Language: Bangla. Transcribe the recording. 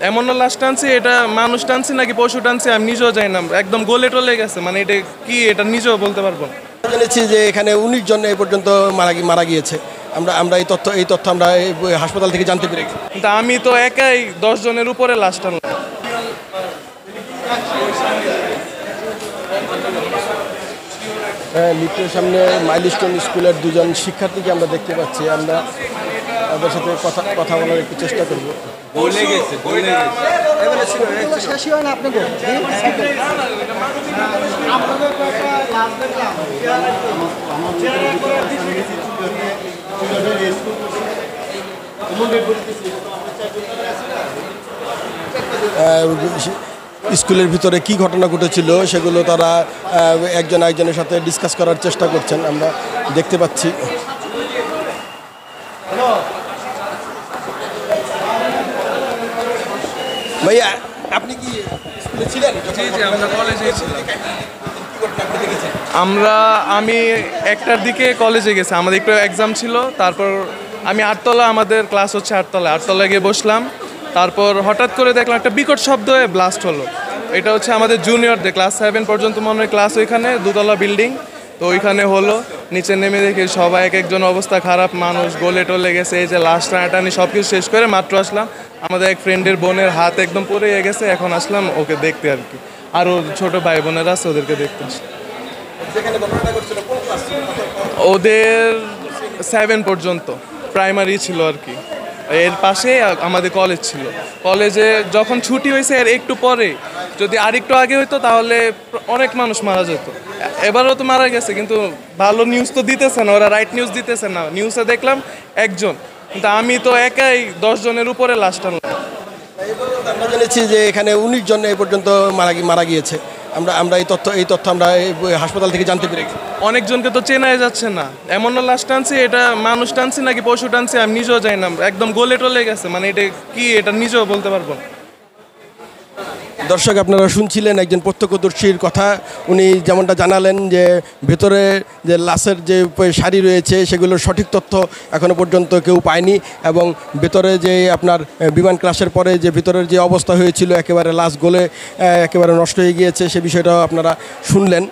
এমন লাশ টানছি, এটা মানুষ টানছি নাকি পশু টানছি আমি নিজেও জানি না, একদম গলে টলে গেছে, মানে এটা কি এটা নিজেও বলতে পারবো না। জেনেছি যে এখানে 19 জন এই পর্যন্ত মারা গিয়েছে। আমরা এই তথ্য আমরা হাসপাতাল থেকে জানতে পেরেছি। কিন্তু আমি তো একাই 10 জনের উপরে লাশ টানলাম। লিফটের সামনে মাইলস্টোন স্কুলের দুজন শিক্ষার্থীকে আমরা দেখতে পাচ্ছি। আমরা তাদের সাথে কথা বলার একটু চেষ্টা করব। স্কুলের ভিতরে কি ঘটনা ঘটেছিল সেগুলো তারা একজন একজনের সাথে ডিসকাস করার চেষ্টা করছেন, আমরা দেখতে পাচ্ছি। ভাইয়া, আপনি কি স্কুলে ছিলেন? আমরা কলেজে আমি 1টার দিকে কলেজে গেছি, আমাদের একটু এক্সাম ছিল। তারপর আমি আটতলা, আমাদের ক্লাস হচ্ছে আটতলায় গিয়ে বসলাম। তারপর হঠাৎ করে দেখলাম একটা বিকট শব্দ হয়ে ব্লাস্ট হলো। এটা হচ্ছে আমাদের জুনিয়রদের ক্লাস 7 পর্যন্ত মনে হয় ক্লাস, ওইখানে 2তলা বিল্ডিং। তো ওইখানে হলো, নিচে নেমে দেখি সবাই একজন অবস্থা খারাপ, মানুষ গলে টলে গেছে। এই যে লাশ টানাটানি সব কিছু শেষ করে মাত্র আসলাম, আমাদের এক ফ্রেন্ডের বোনের হাত একদম পড়ে গেছে। এখন আসলাম ওকে দেখতে আর কি, আর ওর ছোটো ভাই বোনেরা আছে ওদেরকে দেখতে আসলাম। ওদের 7 পর্যন্ত প্রাইমারি ছিল আর কি। এর পাশে আমাদের কলেজ ছিল। কলেজে যখন ছুটি হয়েছে এর একটু পরে যদি আরেকটু আগে হইতো তাহলে অনেক মানুষ মারা যেত। এবারও তো মারা গেছে, কিন্তু ভালো নিউজ তো দিতেছে না, ওরা রাইট নিউজ দিতেছে না। নিউজে দেখলাম একজন, কিন্তু আমি তো একাই 10 জনের উপরে লাশ টানলাম। আমরা জেনেছি যে এখানে 19 জন এই পর্যন্ত মারা গিয়েছে। আমরা এই তথ্য আমরা হাসপাতাল থেকে জানতে পেরেছি। অনেকজনকে তো চেনাই যাচ্ছে না, এমন লাশ টানছি, এটা মানুষ টানছি নাকি পশু টানছি আমি নিজেও জানি না, একদম গলে টলে গেছে, মানে এটা কি এটা নিজেও বলতে পারবো না। দর্শক, আপনারা শুনছিলেন একজন প্রত্যক্ষদর্শীর কথা। উনি যেমনটা জানালেন যে ভেতরে যে লাশের যে সারি রয়েছে সেগুলোর সঠিক তথ্য এখনও পর্যন্ত কেউ পায়নি, এবং ভেতরে যে আপনার বিমান ক্রাশের পরে যে ভিতরের যে অবস্থা হয়েছিল একেবারে লাশ গলে একেবারে নষ্ট হয়ে গিয়েছে, সে বিষয়টাও আপনারা শুনলেন।